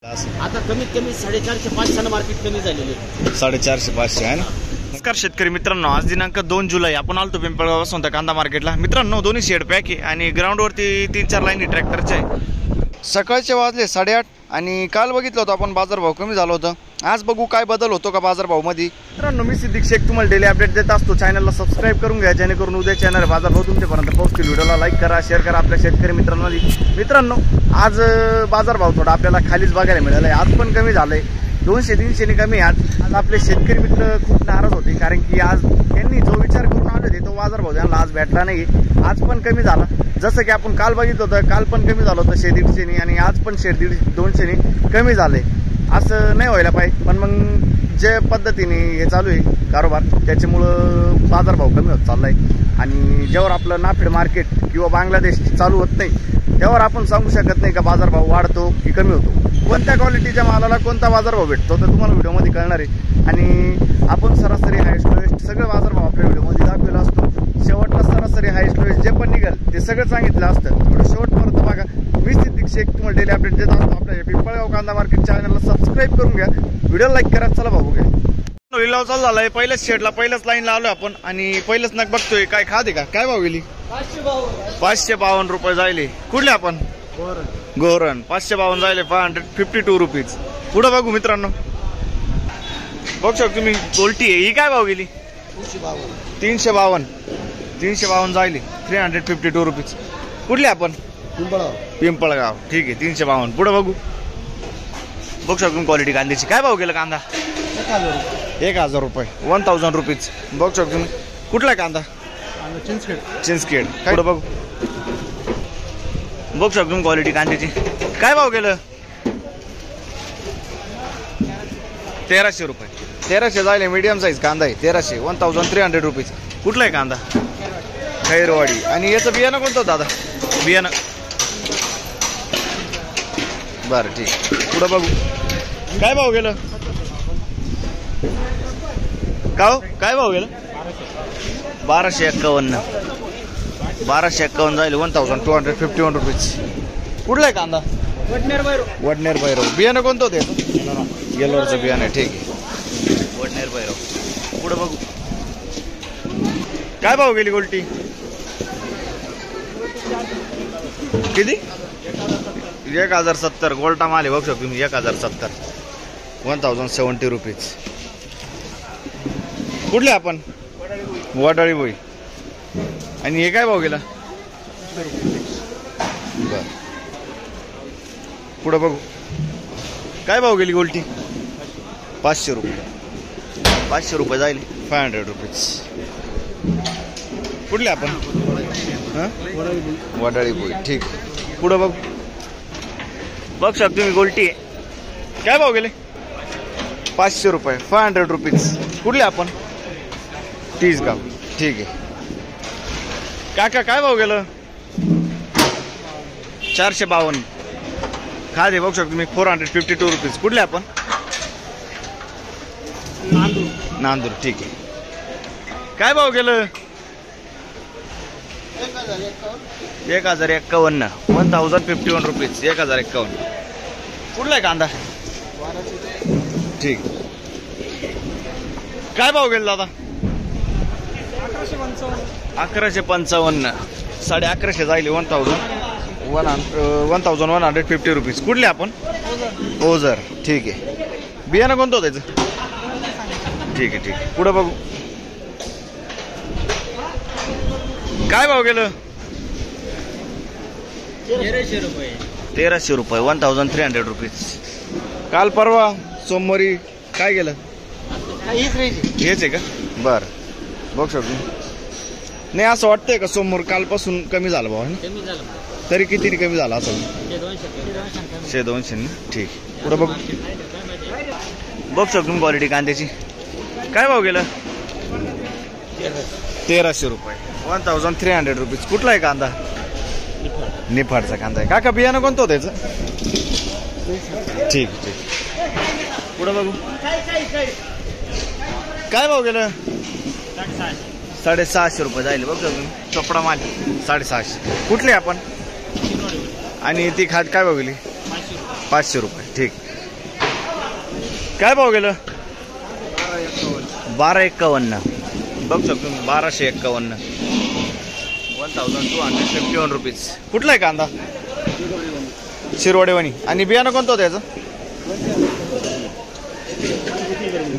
आता कमीत कमी 450-500 मार्केट कमी झालेले 450-500 आहे ना। नमस्कार शेतकरी मित्रांनो, आज दिनांक 2 जुलै आपण आलतो पिंपळगाव वसंत कांदा मार्केटला। मित्रांनो दोन्ही शेड पॅक आहे आणि ग्राउंडवरती 3-4 लाईनी ट्रॅक्टरचे आहे। सकाळचे वाजले 8:30 आणि काल बघितलं होतं आपण बाजारभाव कमी झालं होतं। आज बघू काय बदल होतो का बाजारभाव मध्ये। मित्रांनो मी सिद्दीक शेख तुम्हाला डेली अपडेट देत असतो। चॅनलला सबस्क्राइब करून घ्या जेणेकरून उद्या चॅनल बाजारभाव तुमच्यापर्यंत पोहोचतील। व्हिडिओला लाईक करा, शेअर करा आपल्या शेतकरी मित्रांमध्ये। मित्रांनो आज बाजारभाव थोडा आपल्याला खालीच बघायला मिळाला आहे। आज पण कमी झालंय 200-300 कमी। आज आपले शेतकरी मित्र खूप नाराज होते कारण की आज त्यांनी जो विचार करून आले होते तो बाजारभाव त्यांना आज भेटला नाही। आज पण कमी झाला, जसं की आपण काल बघितलं होतं, काल पण कमी झालं होतं 100-150 आणि आज पण 100-200 कमी झाले। असं नाही व्हायला पाहिजे, पण मग जे पद्धतीने हे चालू आहे कारोबार त्याच्यामुळं बाजारभाव कमी होत चाललाय। आणि जेव्हा आपलं नाफेड मार्केट किंवा बांगलादेश चालू होत नाही तेव्हा आपण सांगू शकत नाही का बाजारभाव वाढतो की कमी होतो। कोणत्या क्वालिटीच्या मालाला कोणता बाजारभाव भेटतो तर तुम्हाला व्हिडिओमध्ये कळणार आहे। आणि आपण सरासरी हायस्ट लोएस्ट सगळं बाजारभाव आपल्या व्हिडिओमध्ये दाखवलेला असतो। शेवटला सरासरी हायस्ट लोएस्ट जे पण निघेल ते सगळं सांगितलं असतं। व्हिडिओ शेवटपर्यंत बघा। मी सिद्दीक शेख तुम्हाला डेली अपडेट देत असतो। आपल्या पिंपळगाव कांदा मार्केट चॅनलला सबस्क्राइब करून घ्या, व्हिडिओ लाईक करा। चला भाऊ घ्या लिलाव चालू झालाय। पहिल्याच शेडला पहिल्याच लाईनला आलोय आपण आणि पहिलंच नग बघतोय काय खाते का काय भाव गेली 552 रुपये जायले। कुठले आपण गोरण 552 जायले 552 रुपीज। पुढे बघू मित्रांनो, बघू शकतो तुम्ही गोल्टी आहे ही काय भाव गेली 352 जायले 352 रुपीज। कुठले आपण पिंपळगाव ठीक आहे 352। पुढे बघू शकतो क्वालिटी कांद्याची काय भाव गेला कांदा 1000 रुपये 1000 रुपीज। बघू शकतो तुम्ही कुठला कांदा चिंचखेड। पुढे बघू शकतो क्वालिटी कांद्याची काय भाव गेलं 1300 रुपये 1300 जायले मीडियम साईज कांदा आहे 1300 1300 रुपीज। कुठला आहे कांदा खैरवाडी। आणि याचं बियाणं कोणतं दादा बियाणं बरं ठीक। पुढं बघू काय भाव गेलं काय भाव गेलं 1251 जाईल 1251 रुपीज। कुठला आहे कांदा वडनेर भैरव। बियाणं कोणतं ते येलोरचं बियाणं ठीक आहे वडनेर भैरव। पुढे बघू काय भाव गेली गोल्टी किती 1070 गोल्टा माल आहे। बघू शकतो तुम्ही 1070 1070 रुपीज। कुठले आपण वडाळी बोई। आणि हे काय भाव गेला बर। पुढे बघू काय भाव गेली गोल्टी 500 रुपये जाईल 500 रुपीज। कुठले आपण वडाळी बोई ठीक। पुढे बघू शकतो तुम्ही गोल्टी काय भाव गेले 500 रुपये 500 रुपीज। कुठले आपण 30 गाव ठीक आहे। काका काय भाव गेलं 452 खादे। बघू शकतो तुम्ही 452 रुपीज। कुठले आपण नांदूर ठीक आहे। काय भाव गेलं 1051 1051 रुपीज 1051। कुठला आहे कांदा ठीक। काय भाव गेला दादा 1155 1150 जाईल 1150 रुपीज। कुठले आपण ओझर ठीक आहे। बियाणं कोणतं त्याचं ठीक आहे पुढे बघू काय भाव गेलं 1300 रुपये 1300 रुपीज। काल परवा सोमवारी काय गेलं हेच आहे का बरं। बघू शकतो नाही असं वाटतंय का सोमवार कालपासून कमी झालं भाऊ तरी किती कमी झाला असं 100-200 ठीक। पुढे बघू शकतो क्वालिटी कांद्याची काय भाव गेलं 1300 रुपये 1300 रुपीज। कुठला आहे कांदा निफाडचा कांदा आहे। काका बियाणं कोणतं होतं त्याचं ठीक। पुढे बघू काय भाव गेलं 650 रुपये जाईल। बघ चोपडा माल 650। कुठले आपण आणि ती खाद काय बघली 500 रुपये ठीक। काय भाव गेलं? 1251. बघू शकतो तुम्ही 1251, 1251 रुपीज. कुठला आहे कांदा? शिरवाडेवानी. आणि बियाणं कोणतं होतं याचं?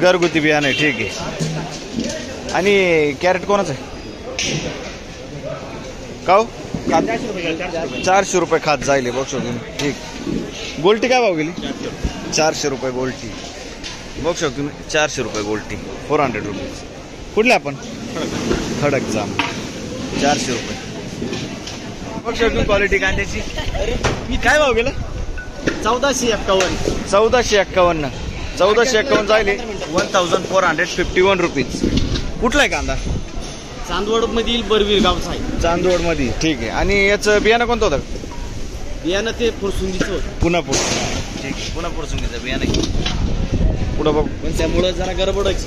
घरगुती बियाणं आहे, ठीक आहे. आणि कॅरेट कोणाचं आहे? काव 400 रुपये खात जाईल. बघू शकतो तुम्ही, ठीक. गोल्टी काय भाव गेली? 400 रुपये गोल्टी. बघू शकतो तुम्ही, 400 रुपये गोल्टी, 400 रुपीज. कुठले आपण? खडक जाम, 400 रुपये. बघू शकतो क्वालिटी कांद्याची. काय भाव गेलं? 1451. 1451. 1451 जायले 1451 रुपीज. कुठला आहे कांदा? चांदवड मधील बरवीर गावचा आहे. चांदवड मध्ये, ठीक आहे. आणि याचं बियाणं कोणतं होतं? बियाणं ते फुरसुंगीचं होतं. पुन्हा ठीक आहे, पुन्हा फुरसुंगीचं बियाणं आहे. पुढं बघ. पण त्यामुळं जरा गडबडच.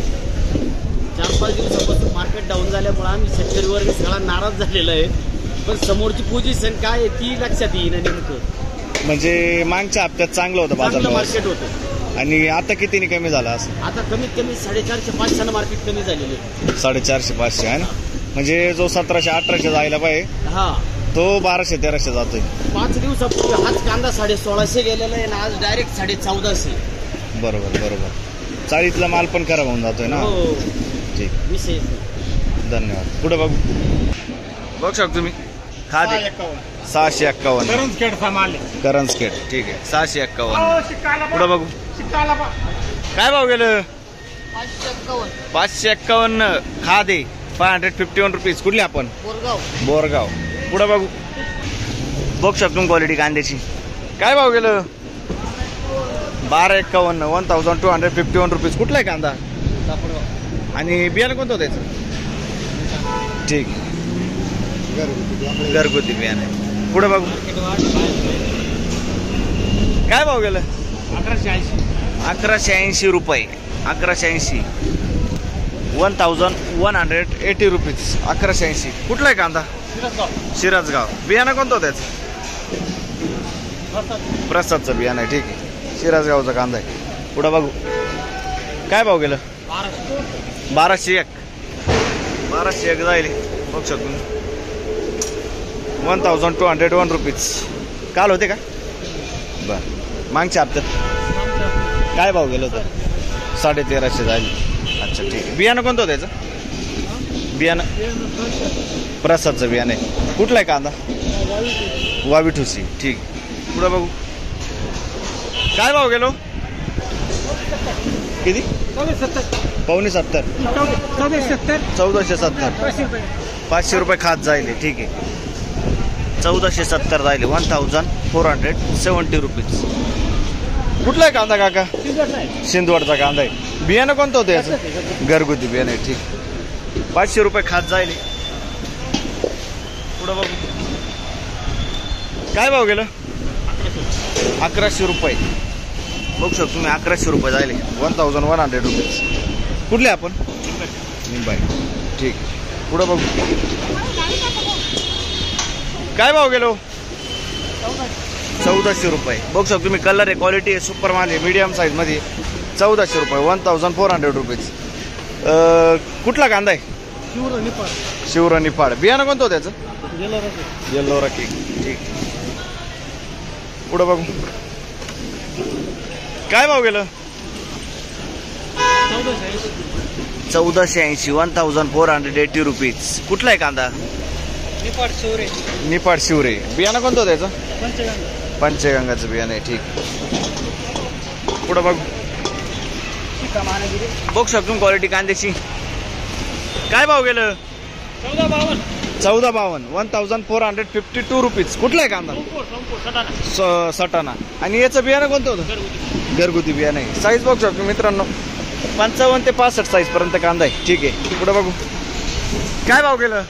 4-5 दिवसापासून मार्केट डाऊन झाल्यामुळे आम्ही शेतकरी वर्ग सगळा नाराज झालेला आहे. पण समोरची पोझिशन काय आहे ती लक्षात येईना नेमकं. म्हणजे मागच्या हप्त्यात चांगलं होतं बाजार चांगलं मार्केट होतं. आणि आता कितीने कमी झाला असं? आता कमीत कमी 450-500 मार्केट कमी झालेले आहे. 450-500 आहे ना. म्हणजे जो 1700-1800 जायला पाहिजे हा, तो 1200-1300 जातोय. 5 दिवसापूर्वी हाच कांदा 1650 गेलेला आहे ना, आज डायरेक्ट 1450. बरोबर बरोबर. चाळीतला माल पण खराब होऊन जातोय ना. हो, ठीक, विषय. धन्यवाद. पुढे बघू. बघू शकतो तुम्ही खाद 651 करंजखेड, ठीक आहे. 651. पुढे बघू. काय भाव गेलं? 551 खाद आहे, 551 रुपीज. कुठले आपण? बोरगाव. पुढे बघू. बघू शकतो क्वालिटी कांद्याची. काय भाव गेलं? 1251, 1251 रुपीज. कुठला आहे कांदा? आणि बियाणं कोणतं होतं त्याचं? ठीक, घरगुती बियाणं आहे. पुढे बघू. काय भाव गेलं? 1180 रुपये. 1180, 1180 रुपीज. 1180. कुठला आहे कांदा? शिरसगाव. बियाणं कोणतं होतं त्याचं? प्रसादचं बियाणं आहे, ठीक आहे. शिरसगावचा कांदा आहे. पुढं बघू. काय भाव गेलं? 1201. 1201 जाईल. बघू शकतो 1201 रुपीज. काल होते का? बरं. मागच्या हप्त्यात काय भाव गेलं होतं? 1350 जाईल. अच्छा, ठीक आहे. बियाणं कोणतं होतं त्याचं? बियाणं प्रसादचं बियाणं आहे. कुठला आहे कांदा? वाविठुसी, ठीक. पुढं बघू. काय भाव गेलो? किती? 570. 1470. 500 रुपये खात जाईल, ठीक आहे. 1470 जाईल. 1470 रुपीज. कुठला आहे कांदा काका? सिंदवडचा कांदा आहे. बियाणं कोणतं होतं याचं? घरगुती बियाणं आहे, ठीक. 500 रुपये खात जाईल. पुढं बघू. काय भाव गेलं? 1100 रुपये. बघू शकतो तुम्ही, 1100 रुपये जायले. 1100 रुपीज. कुठले आपण? मुंबई, ठीक. पुढं बघू. काय भाव गेलो? 1400 रुपये. बघू शकतो तुम्ही, कलर आहे, क्वालिटी आहे, सुपर माल आहे, मीडियम साईजमध्ये. 1400 रुपये, 1400 रुपीज. कुठला कांदा आहे? शिवर निफाड. बियाणं कोणतं होतं त्याचं? येल्लो रकी, ठीक. पुढं बघू. काय भाव गेलं? 1480, 1480 रुपीज. कुठला आहे कांदा? निफाड शिवरे. बियाणं कोणतं होतं त्याचं? पंचगंगाचं बियाणं आहे, ठीक. पुढं बघू. बघू शकतो क्वालिटी कांद्याची. काय भाव गेलं? 1452, 1452 रुपीज. कुठला आहे कांदा? सटाणा. आणि याचं बियाणं कोणतं होतं? घरगुती बियाणं आहे. साईज बघू शकतो मित्रांनो, 55 ते 65 साईज पर्यंत कांदा आहे, ठीक आहे. पुढे बघू. काय भाव गेलं?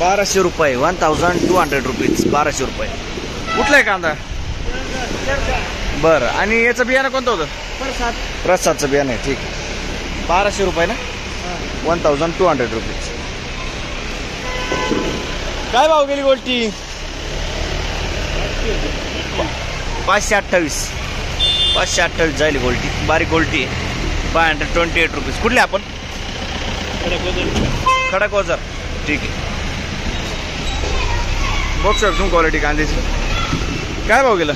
1200 रुपये, 1200 रुपीज. 1200 रुपये. कुठला आहे कांदा? बरं. आणि याचं बियाणं कोणतं होतं? प्रसादचं बियाणं आहे, ठीक. 1200 रुपये ना, 1200 रुपीज. काय भाव गेली गोल्टी? 528. 528 जाईल गोल्टी, बारीक गोल्टी आहे. 528 रुपीज. कुठले आपण? खडक वजर. ठीक आहे. बघू शकतो क्वालिटी कांद्याची. काय भाव गेला?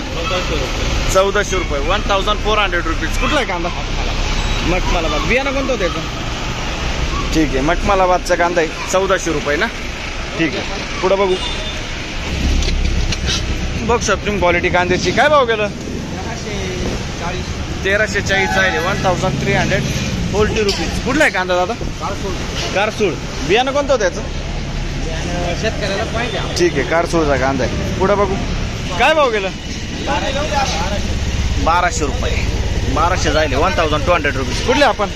1400 रुपये. 1400 रुपीज. कुठला आहे कांदा? मखमलाबाद. बियाणं कोणतं होतं त्याचं? ठीक आहे, मखमलाबादचा कांदा आहे. 1400 रुपये ना. ठीक आहे. पुढं बघू. बघू शकतो क्वालिटी कांद्याची. काय भाव गेलं? 1340 आहे. 1340 रुपीज. कुठला आहे कांदा दादा? कारसूळ. बियाणं कोणतं होतं त्याचं? शेतकऱ्याला पाहिजे. ठीक आहे, कारसूळचा कांदा आहे. पुढं बघू. काय भाव गेलं? 1200 रुपये. 1200 जायले. 1200 रुपीज. कुठले आपण?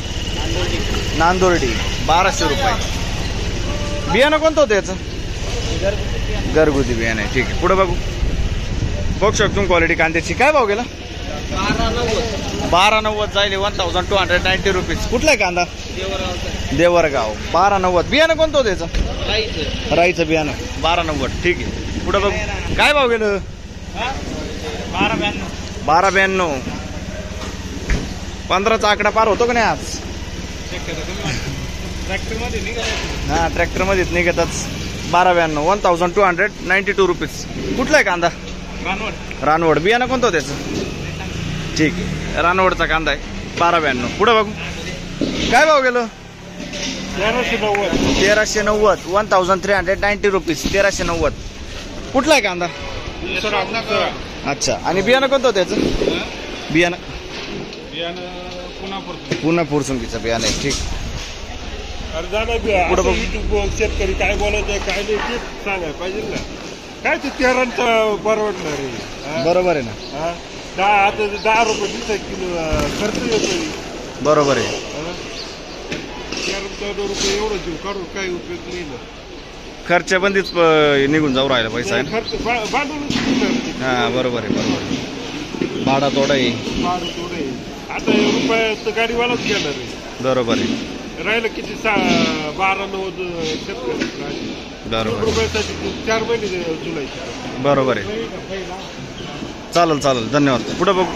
नांदोर्डी. 1200 रुपये. बियाणं कोणतं होतं याचं? घरगुती बियाणं आहे. ठीक आहे. पुढं बघू. बघू शकतो क्वालिटी कांद्याची. काय भाव गेला? 1290 जायले. 1290 रुपीज. कुठला आहे कांदा? देवरगाव. 1290. बियाणं कोणतं होतं याचं? राईचं बियाणं. 1290. ठीक आहे. पुढं बघू. काय भाव गेलं? 1292. 15चा आकडा पार होतो का नाही आज? हा, ट्रॅक्टरमध्येच निघतच. 1292. 1292 रुपीज. कुठला आहे कांदा? रानवड. बियाणं कोणतं होतं त्याचं? ठीक आहे, रानवडचा कांदा आहे. 1292. पुढं बघू. काय भाव गेलं? 1390. 1390 रुपीज. 1390. कुठला आहे कांदा? अच्छा. आणि बियाणं कोणतं होतं त्याचं? बियाणं पुन्हा फुरसुंगीचं बियाणं आहे. ठीक. पुढे शेतकरी काय बोलायचं काय नाही ते सांगायला पाहिजे ना. काय ते 13 परवडणार आहे. बरोबर आहे ना. आता 10 रुपये दिवसा किलो खर्च येतो. बरोबर आहे. 13-14 रुपये एवढं जीव काढून काही उपयोग नाही ना. खर्चबंदीच निघून जाऊ राहिला पैसा आहे ना. खर्च भांडवलच. हा, बरोबर आहे. बरोबर आहे. भाडा तोडा आहे. भाडं थोडं आहे. आता रुपयाचं गाडीवालाच घेणार आहे. बरोबर आहे. राहिलं किती 12-9 शेतकरी बरोबर. रुपयासाठी 4 महिने जुलायचे. बरोबर आहे. चालेल चालेल. धन्यवाद. पुढं बघू.